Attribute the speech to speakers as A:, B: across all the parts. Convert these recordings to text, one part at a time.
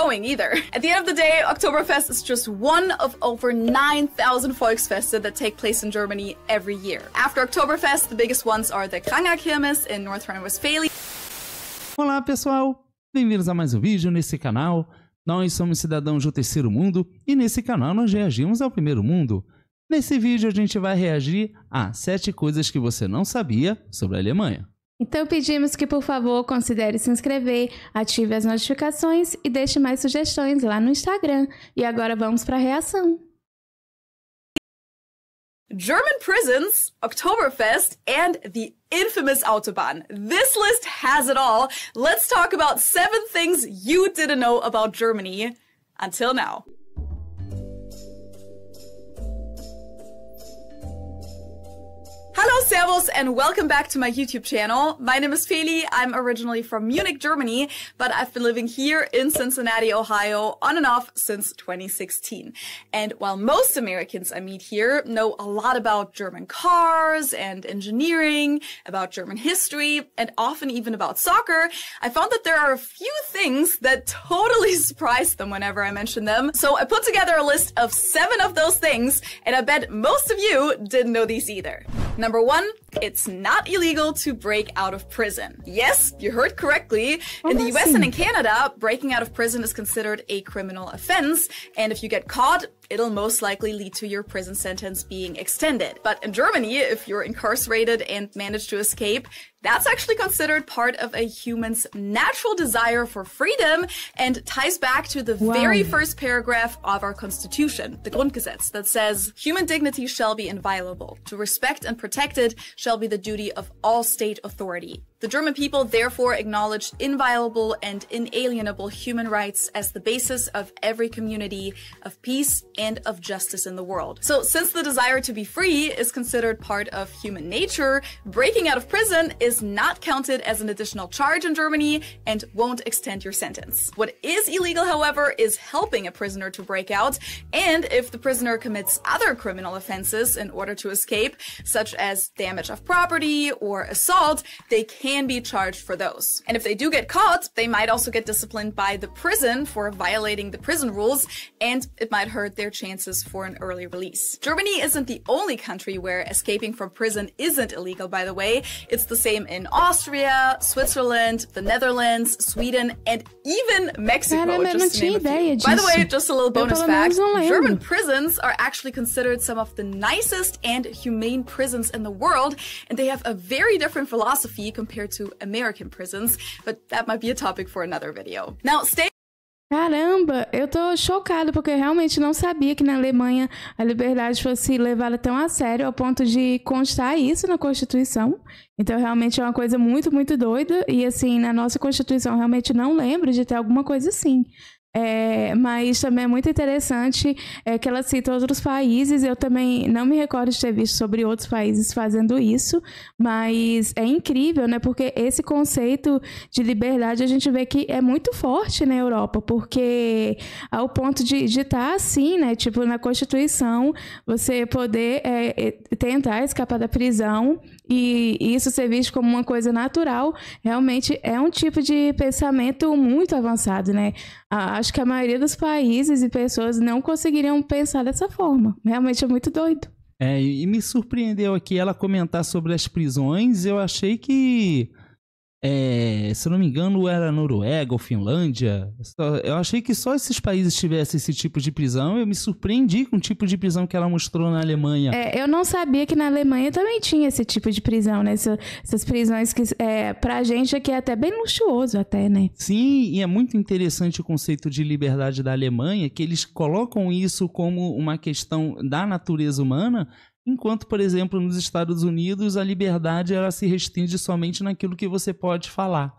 A: knowing either. At the end of the day, Oktoberfest is just one of over 9,000 Volksfeste that take place in Germany every year. After Oktoberfest, the biggest ones are the Kranga-Kirmes in North Rhine-Westphalia.
B: Olá pessoal, bem-vindos a mais um vídeo nesse canal. Nós somos cidadãos do terceiro mundo e nesse canal nós reagimos ao primeiro mundo. Nesse vídeo a gente vai reagir a 7 coisas que você não sabia sobre a Alemanha.
C: Então pedimos que, por favor, considere se inscrever, ative as notificações e deixe mais sugestões lá no Instagram. E agora vamos para a reação.
A: German prisons, Oktoberfest, and the infamous Autobahn. This list has it all. Let's talk about 7 things you didn't know about Germany until now. Hello, servus, and welcome back to my YouTube channel. My name is Feli. I'm originally from Munich, Germany, but I've been living here in Cincinnati, Ohio, on and off since 2016. And while most Americans I meet here know a lot about German cars and engineering, about German history, and often even about soccer, I found that there are a few things that totally surprise them whenever I mention them. So I put together a list of 7 of those things, and I bet most of you didn't know these either. Number 1, it's not illegal to break out of prison. Yes, you heard correctly. In the US and in Canada, breaking out of prison is considered a criminal offense, and if you get caught, it'll most likely lead to your prison sentence being extended. But in Germany, if you're incarcerated and manage to escape, that's actually considered part of a human's natural desire for freedom and ties back to the very first paragraph of our constitution, the Grundgesetz, that says, human dignity shall be inviolable. To respect and protect it shall be the duty of all state authority. The German people therefore acknowledged inviolable and inalienable human rights as the basis of every community of peace and of justice in the world. So since the desire to be free is considered part of human nature, breaking out of prison is not counted as an additional charge in Germany and won't extend your sentence. What is illegal, however, is helping a prisoner to break out, and if the prisoner commits other criminal offenses in order to escape, such as damage of property or assault, they can be charged for those. And if they do get caught, they might also get disciplined by the prison for violating the prison rules, and it might hurt their chances for an early release. Germany isn't the only country where escaping from prison isn't illegal, by the way. It's the same in Austria, Switzerland, the Netherlands, Sweden, and even Mexico, just to name a few. By the way, just a little bonus fact, German prisons are actually considered some of the nicest and humane prisons in the world, and they have a very different philosophy compared to American prisons, but that might be a topic for another video. Now, stay.
C: Caramba, eu tô chocada porque eu realmente não sabia que na Alemanha a liberdade fosse levada tão a sério ao ponto de constar isso na Constituição. Então realmente é uma coisa muito, muito doida e assim, na nossa Constituição realmente não lembro de ter alguma coisa assim. Mas também é muito interessante que ela cita outros países. Eu também não me recordo de ter visto sobre outros países fazendo isso, mas é incrível, né? Porque esse conceito de liberdade a gente vê que é muito forte na Europa, porque ao ponto de estar assim, né? Tipo, na Constituição, você poder tentar escapar da prisão e isso ser visto como uma coisa natural, realmente é um tipo de pensamento muito avançado, né? Acho que a maioria dos países e pessoas não conseguiriam pensar dessa forma. Realmente é muito doido.
B: E me surpreendeu aqui ela comentar sobre as prisões. Eu achei que, se eu não me engano, era Noruega ou Finlândia. Eu achei que só esses países tivessem esse tipo de prisão. Eu me surpreendi com o tipo de prisão que ela mostrou na Alemanha.
C: Eu não sabia que na Alemanha também tinha esse tipo de prisão, né? Essas prisões que, pra gente aqui é até bem luxuoso até, né?
B: Sim, e é muito interessante o conceito de liberdade da Alemanha, que eles colocam isso como uma questão da natureza humana, enquanto, por exemplo, nos Estados Unidos, a liberdade ela se restringe somente naquilo que você pode falar.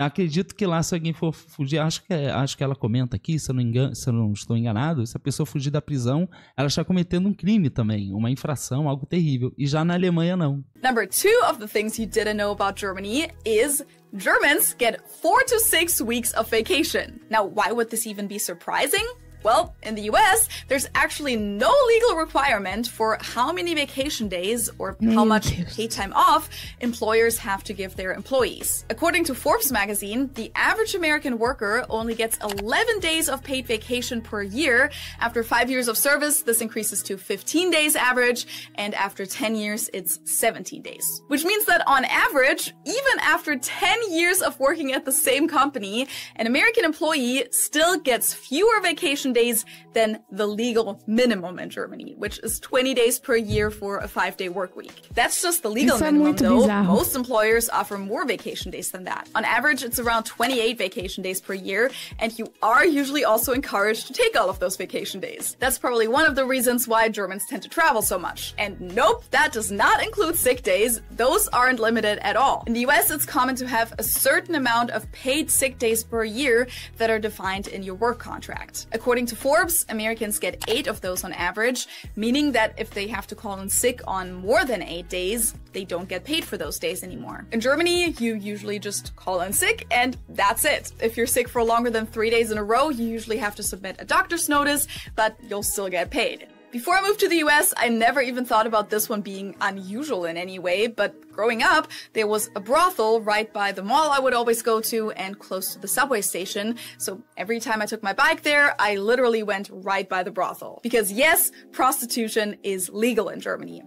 B: Eu acredito que lá, se alguém for fugir, acho que ela comenta aqui, se eu não estou enganado, se a pessoa fugir da prisão, ela está cometendo um crime também, uma infração, algo terrível. E já na Alemanha, não.
A: Number 2 of the things you didn't know about Germany is Germans get 4 to 6 weeks of vacation. Now, why would this even be surprising? Well, in the US, there's actually no legal requirement for how many vacation days or how much paid time off employers have to give their employees. According to Forbes magazine, the average American worker only gets 11 days of paid vacation per year. After 5 years of service, this increases to 15 days average, and after 10 years, it's 17 days. Which means that on average, even after 10 years of working at the same company, an American employee still gets fewer vacation days than the legal minimum in Germany, which is 20 days per year for a 5-day work week. That's just the legal minimum, though. Most employers offer more vacation days than that. On average, it's around 28 vacation days per year, and you are usually also encouraged to take all of those vacation days. That's probably one of the reasons why Germans tend to travel so much. And nope, that does not include sick days. Those aren't limited at all. In the US, it's common to have a certain amount of paid sick days per year that are defined in your work contract. According to Forbes, Americans get 8 of those on average, meaning that if they have to call in sick on more than 8 days, they don't get paid for those days anymore. In Germany, you usually just call in sick and that's it. If you're sick for longer than 3 days in a row, you usually have to submit a doctor's notice, but you'll still get paid. Before I moved to the US, I never even thought about this one being unusual in any way, but growing up, there was a brothel right by the mall I would always go to and close to the subway station. So every time I took my bike there, I literally went right by the brothel. Because yes, prostitution is legal in Germany.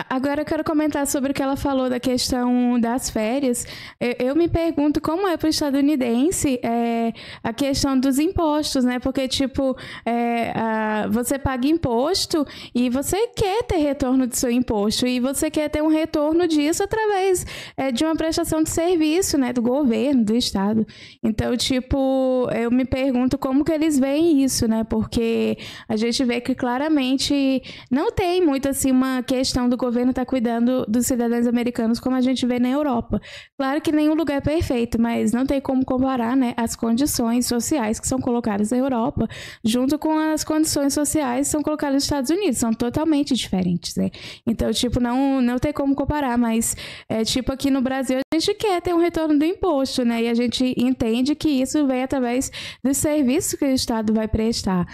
C: Agora eu quero comentar sobre o que ela falou da questão das férias. Eu me pergunto como é para o estadunidense a questão dos impostos, né? Porque, tipo, você paga imposto e você quer ter retorno do seu imposto e você quer ter um retorno disso através de uma prestação de serviço, né? Do governo, do estado. Então, tipo, eu me pergunto como que eles veem isso, né? Porque a gente vê que claramente não tem muito, assim, uma questão do governo está cuidando dos cidadãos americanos como a gente vê na Europa. Claro que nenhum lugar é perfeito, mas não tem como comparar, né, as condições sociais que são colocadas na Europa junto com as condições sociais que são colocadas nos Estados Unidos. São totalmente diferentes, né? Então, tipo, não tem como comparar, mas, tipo, aqui no Brasil a gente quer ter um retorno do imposto, né? E a gente entende que isso vem através dos serviços que o Estado vai prestar.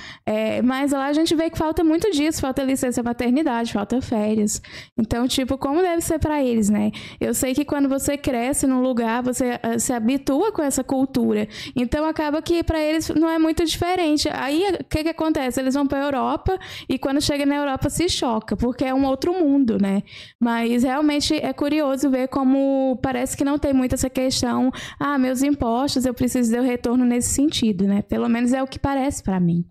C: Mas lá a gente vê que falta muito disso, falta licença maternidade, falta férias. Então, tipo, como deve ser para eles, né? Eu sei que quando você cresce num lugar, você se habitua com essa cultura. Então, acaba que para eles não é muito diferente. Aí, o que acontece? Eles vão para a Europa e quando chega na Europa se choca, porque é um outro mundo, né? Mas, realmente, é curioso ver como parece que não tem muito essa questão, meus impostos, eu preciso de um retorno nesse sentido, né? Pelo menos é o que parece para mim.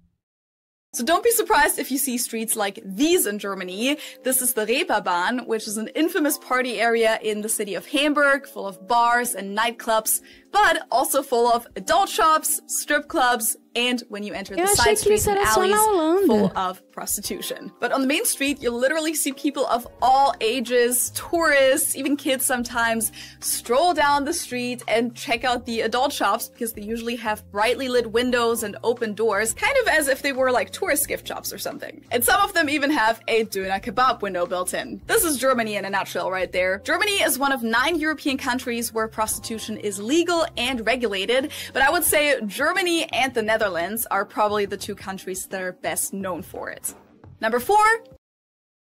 A: So don't be surprised if you see streets like these in Germany. This is the Reeperbahn, which is an infamous party area in the city of Hamburg, full of bars and nightclubs, but also full of adult shops, strip clubs, and when you enter the side streets and alleys, full of prostitution. But on the main street, you'll literally see people of all ages, tourists, even kids sometimes, stroll down the street and check out the adult shops because they usually have brightly lit windows and open doors, kind of as if they were like tourist gift shops or something. And some of them even have a Döner Kebab window built in. This is Germany in a nutshell right there. Germany is one of 9 European countries where prostitution is legal and regulated, but I would say Germany and the Netherlands are probably the 2 countries that are best known for it. Number 4.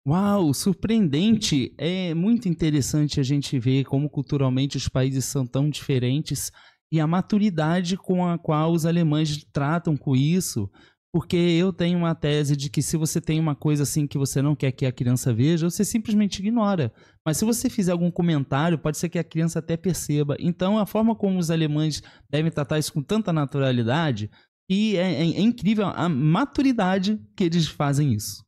B: Uau, surpreendente! É muito interessante a gente ver como culturalmente os países são tão diferentes e a maturidade com a qual os alemães tratam com isso. Porque eu tenho uma tese de que se você tem uma coisa assim que você não quer que a criança veja, você simplesmente ignora. Mas se você fizer algum comentário, pode ser que a criança até perceba. Então, a forma como os alemães devem tratar isso com tanta naturalidade, e é incrível a maturidade que eles fazem isso.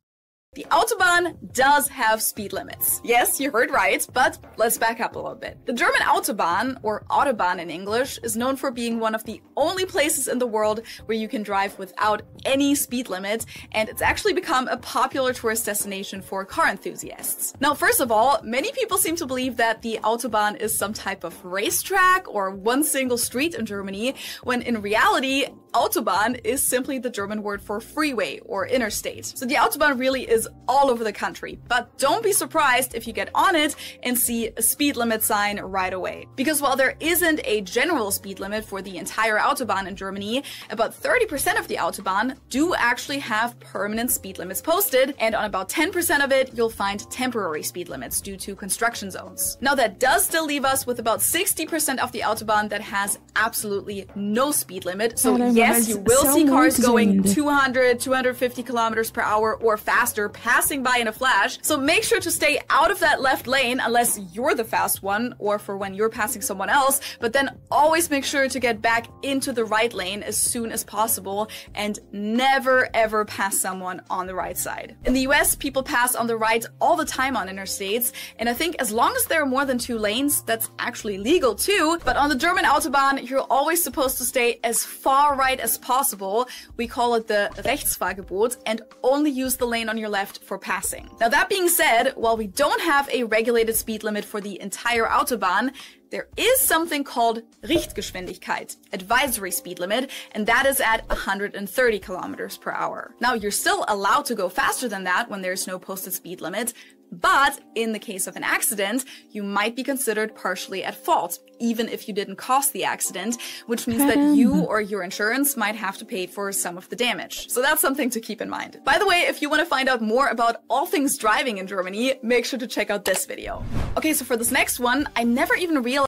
A: The Autobahn does have speed limits. Yes, you heard right, but let's back up a little bit. The German Autobahn, or Autobahn in English, is known for being one of the only places in the world where you can drive without any speed limit, and it's actually become a popular tourist destination for car enthusiasts. Now, first of all, many people seem to believe that the Autobahn is some type of racetrack or one single street in Germany, when in reality, Autobahn is simply the German word for freeway or interstate. So the Autobahn really is all over the country, but don't be surprised if you get on it and see a speed limit sign right away. Because while there isn't a general speed limit for the entire Autobahn in Germany, about 30% of the Autobahn do actually have permanent speed limits posted, and on about 10% of it, you'll find temporary speed limits due to construction zones. Now that does still leave us with about 60% of the Autobahn that has absolutely no speed limit. So yes, you will see cars going 200, 250 kilometers per hour or faster passing by in a flash. So make sure to stay out of that left lane unless you're the fast one or for when you're passing someone else, but then always make sure to get back into the right lane as soon as possible and never ever pass someone on the right side. In the US, people pass on the right all the time on interstates, and I think as long as there are more than 2 lanes, that's actually legal too. But on the German Autobahn, you're always supposed to stay as far right as possible. We call it the Rechtsfahrgebot, and only use the lane on your left for passing. Now that being said, while we don't have a regulated speed limit for the entire Autobahn, there is something called Richtgeschwindigkeit, advisory speed limit, and that is at 130 kilometers per hour. Now, you're still allowed to go faster than that when there's no posted speed limit, but in the case of an accident, you might be considered partially at fault, even if you didn't cause the accident, which means that you or your insurance might have to pay for some of the damage. So that's something to keep in mind. By the way, if you want to find out more about all things driving in Germany, make sure to check out this video. Okay, so for this next one, I never even realized.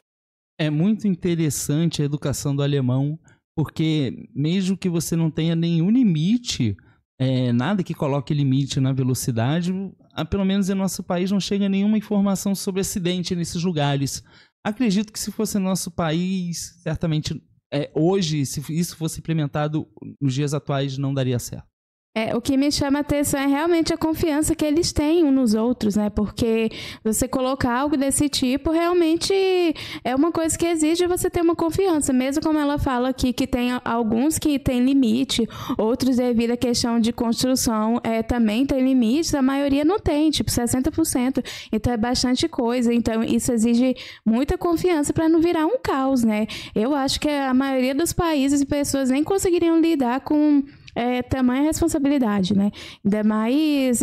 B: É muito interessante a educação do alemão, porque mesmo que você não tenha nenhum limite, nada que coloque limite na velocidade, pelo menos em nosso país não chega nenhuma informação sobre acidente nesses lugares. Acredito que se fosse no nosso país, certamente hoje, se isso fosse implementado nos dias atuais, não daria certo.
C: O que me chama a atenção é realmente a confiança que eles têm uns nos outros, né? Porque você colocar algo desse tipo realmente é uma coisa que exige você ter uma confiança. Mesmo como ela fala aqui que tem alguns que tem limite, outros devido à questão de construção também tem limites, a maioria não tem, tipo 60%. Então é bastante coisa. Então isso exige muita confiança para não virar um caos, né? Eu acho que a maioria dos países e pessoas nem conseguiriam lidar com tamanha responsabilidade, né? Ainda mais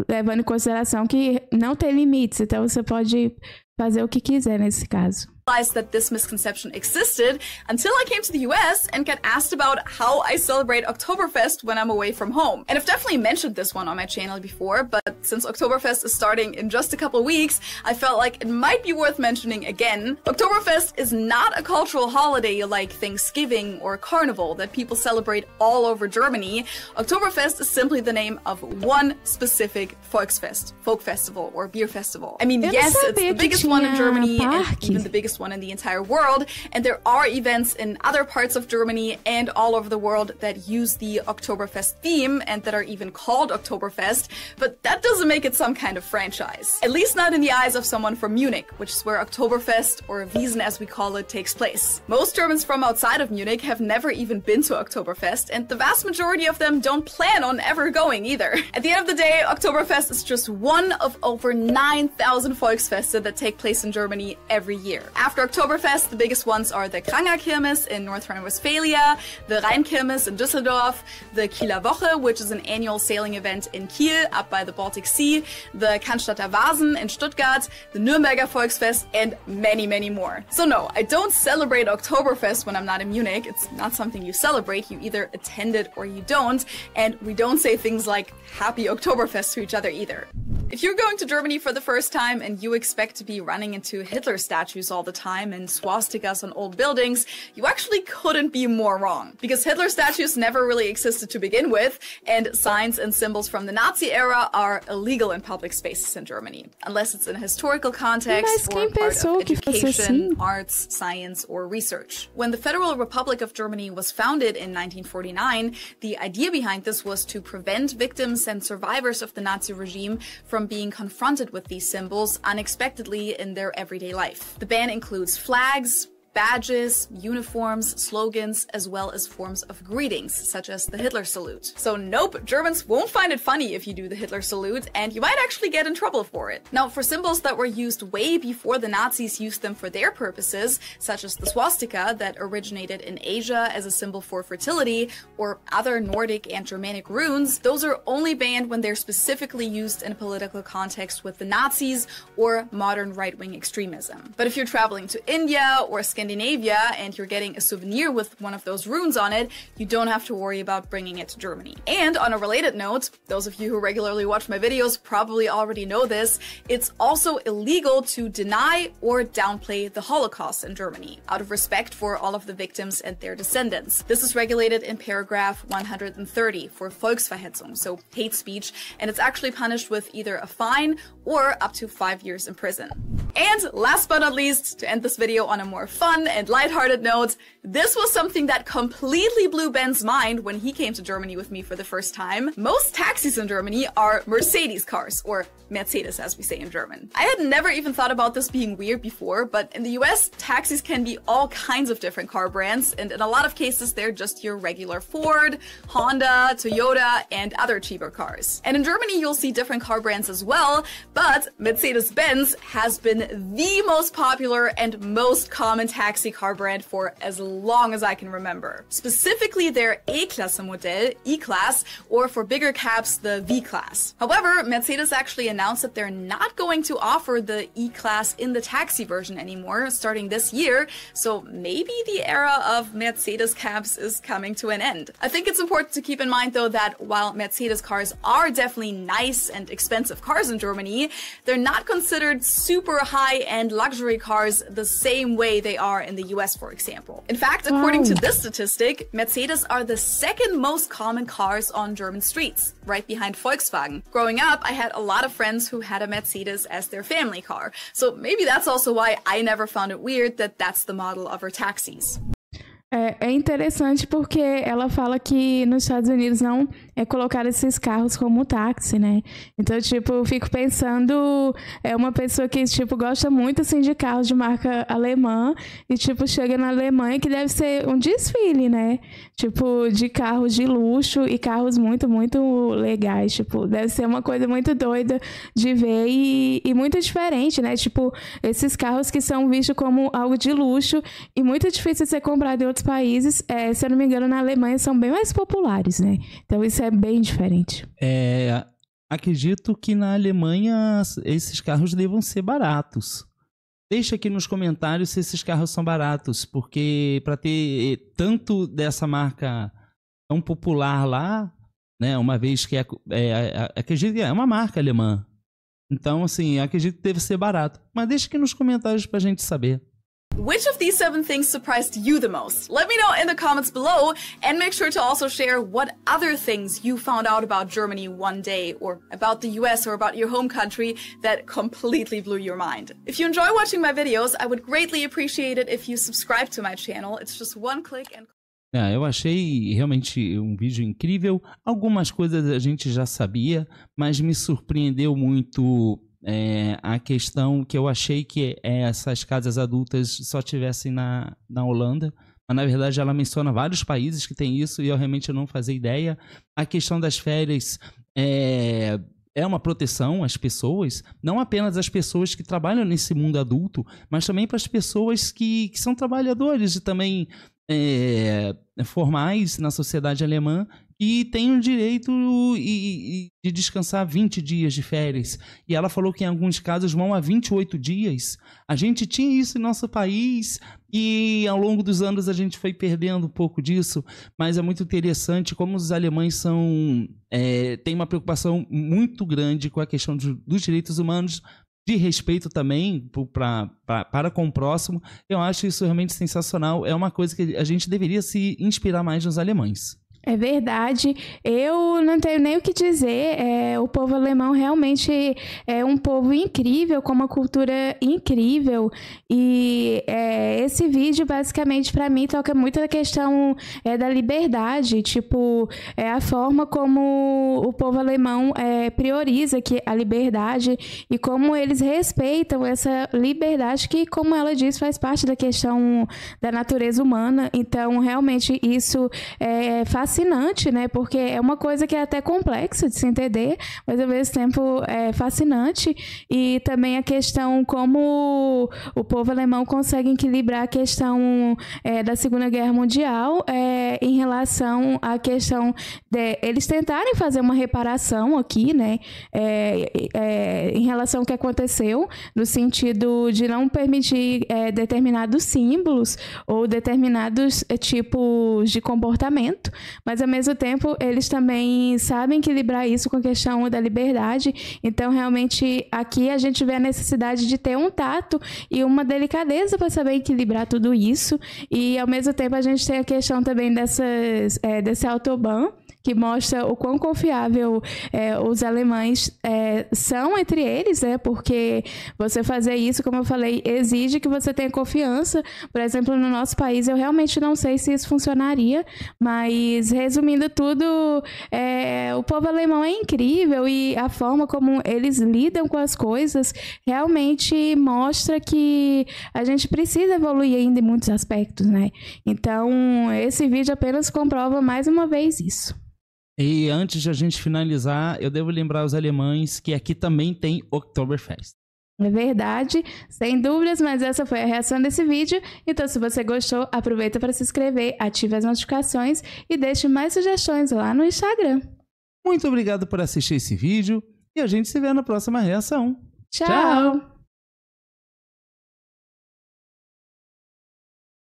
C: levando em consideração que não tem limites, então você pode fazer o que quiser nesse caso.
A: That this misconception existed until I came to the US and got asked about how I celebrate Oktoberfest when I'm away from home. And I've definitely mentioned this one on my channel before, but since Oktoberfest is starting in just a couple of weeks, I felt like it might be worth mentioning again. Oktoberfest is not a cultural holiday like Thanksgiving or Carnival that people celebrate all over Germany. Oktoberfest is simply the name of one specific Volksfest, folk festival, or beer festival. I mean, yes, it's the biggest one in Germany and even the biggest one in the entire world, and there are events in other parts of Germany and all over the world that use the Oktoberfest theme and that are even called Oktoberfest, but that doesn't make it some kind of franchise. At least not in the eyes of someone from Munich, which is where Oktoberfest, or Wiesn as we call it, takes place. Most Germans from outside of Munich have never even been to Oktoberfest, and the vast majority of them don't plan on ever going either. At the end of the day, Oktoberfest is just one of over 9,000 Volksfeste that take place in Germany every year. After Oktoberfest, the biggest ones are the Kranger Kirmes in North Rhine-Westphalia, the Rheinkirmes in Düsseldorf, the Kieler Woche, which is an annual sailing event in Kiel, up by the Baltic Sea, the Cannstatter Vasen in Stuttgart, the Nürnberger Volksfest, and many, many more. So no, I don't celebrate Oktoberfest when I'm not in Munich. It's not something you celebrate. You either attend it or you don't, and we don't say things like Happy Oktoberfest to each other either. If you're going to Germany for the first time and you expect to be running into Hitler statues all the time and swastikas on old buildings, you actually couldn't be more wrong. Because Hitler statues never really existed to begin with, and signs and symbols from the Nazi era are illegal in public spaces in Germany, unless it's in a historical context or part of education, arts, science, or research. When the Federal Republic of Germany was founded in 1949, the idea behind this was to prevent victims and survivors of the Nazi regime from being confronted with these symbols unexpectedly in their everyday life. The ban includes flags, badges, uniforms, slogans, as well as forms of greetings, such as the Hitler salute. So nope, Germans won't find it funny if you do the Hitler salute, and you might actually get in trouble for it. Now, for symbols that were used way before the Nazis used them for their purposes, such as the swastika that originated in Asia as a symbol for fertility, or other Nordic and Germanic runes, those are only banned when they're specifically used in a political context with the Nazis or modern right-wing extremism. But if you're traveling to India or Scandinavia and you're getting a souvenir with one of those runes on it, you don't have to worry about bringing it to Germany. And on a related note, those of you who regularly watch my videos probably already know this, it's also illegal to deny or downplay the Holocaust in Germany, out of respect for all of the victims and their descendants. This is regulated in paragraph 130 for Volksverhetzung, so hate speech, and it's actually punished with either a fine or up to 5 years in prison. And last but not least, to end this video on a more fun and lighthearted note, this was something that completely blew Ben's mind when he came to Germany with me for the first time. Most taxis in Germany are Mercedes cars, or Mercedes as we say in German. I had never even thought about this being weird before, but in the US, taxis can be all kinds of different car brands, and in a lot of cases they're just your regular Ford, Honda, Toyota, and other cheaper cars. And in Germany you'll see different car brands as well, but Mercedes-Benz has been the most popular and most common taxi car brand for as long as I can remember. Specifically their E-Klasse model, E-Class, or for bigger cabs, the V-Class. However, Mercedes actually announced that they're not going to offer the E-Class in the taxi version anymore starting this year, so maybe the era of Mercedes cabs is coming to an end. I think it's important to keep in mind though that while Mercedes cars are definitely nice and expensive cars in Germany, they're not considered super high-end luxury cars the same way they are in the US, for example. In fact, according to this statistic, Mercedes are the second most common cars on German streets, right behind Volkswagen. Growing up, I had a lot of friends who had a Mercedes as their family car, so maybe that's also why I never found it weird that that's the model of our taxis.
C: É interessante porque ela fala que nos Estados Unidos não é colocar esses carros como táxi, né? Então, tipo, eu fico pensando, é uma pessoa que, tipo, gosta muito, assim, de carros de marca alemã e, tipo, chega na Alemanha que deve ser um desfile, né? Tipo, de carros de luxo e carros muito, muito legais, tipo, deve ser uma coisa muito doida de ver e muito diferente, né? Tipo, esses carros que são vistos como algo de luxo e muito difícil de ser comprado em outros países, se eu não me engano, na Alemanha são bem mais populares, né? Então isso é bem diferente.
B: Acredito que na Alemanha esses carros devam ser baratos. Deixa aqui nos comentários se esses carros são baratos, porque para ter tanto dessa marca tão popular lá, né, uma vez que acredito que é uma marca alemã. Então, assim, acredito que deve ser barato. Mas deixa aqui nos comentários pra gente saber.
A: Which of these 7 things surprised you the most? Let me know in the comments below, and make sure to also share what other things you found out about Germany one day, or about the US, or about your home country that completely blew your mind. If you enjoy watching my videos, I would greatly appreciate it if you subscribe to my channel. It's just one click and...
B: Eu achei realmente um vídeo incrível. Algumas coisas a gente já sabia, mas me surpreendeu muito a questão que eu achei que essas casas adultas só tivessem na Holanda. Mas, na verdade, ela menciona vários países que tem isso e eu realmente não fazia ideia. A questão das férias é uma proteção às pessoas, não apenas às pessoas que trabalham nesse mundo adulto, mas também para as pessoas que são trabalhadores e também formais na sociedade alemã e têm o direito de descansar 20 dias de férias. E ela falou que em alguns casos vão a 28 dias. A gente tinha isso em nosso país e ao longo dos anos a gente foi perdendo um pouco disso, mas é muito interessante como os alemães têm uma preocupação muito grande com a questão dos direitos humanos, de respeito também para com o próximo. Eu acho isso realmente sensacional. É uma coisa que a gente deveria se inspirar mais nos alemães.
C: É verdade, eu não tenho nem o que dizer, o povo alemão realmente é um povo incrível, com uma cultura incrível, e esse vídeo basicamente para mim toca muito na questão da liberdade, tipo, a forma como o povo alemão prioriza a liberdade e como eles respeitam essa liberdade que, como ela diz, faz parte da questão da natureza humana. Então realmente isso fascinante, né? Porque é uma coisa que é até complexa de se entender, mas ao mesmo tempo é fascinante. E também a questão como o povo alemão consegue equilibrar a questão da Segunda Guerra Mundial em relação à questão de eles tentarem fazer uma reparação aqui, né? Em relação ao que aconteceu, no sentido de não permitir determinados símbolos ou determinados tipos de comportamento, mas ao mesmo tempo eles também sabem equilibrar isso com a questão da liberdade. Então realmente aqui a gente vê a necessidade de ter um tato e uma delicadeza para saber equilibrar tudo isso, e ao mesmo tempo a gente tem a questão também desse autobahn, que mostra o quão confiável os alemães são entre eles, né? Porque você fazer isso, como eu falei, exige que você tenha confiança. Por exemplo, no nosso país, eu realmente não sei se isso funcionaria, mas resumindo tudo, o povo alemão é incrível e a forma como eles lidam com as coisas realmente mostra que a gente precisa evoluir ainda em muitos aspectos, né? Então, esse vídeo apenas comprova mais uma vez isso.
B: E antes de a gente finalizar, eu devo lembrar os alemães que aqui também tem Oktoberfest.
C: É verdade, sem dúvidas, mas essa foi a reação desse vídeo. Então, se você gostou, aproveita para se inscrever, ative as notificações e deixe mais sugestões lá no Instagram.
B: Muito obrigado por assistir esse vídeo e a gente se vê na próxima reação.
C: Tchau!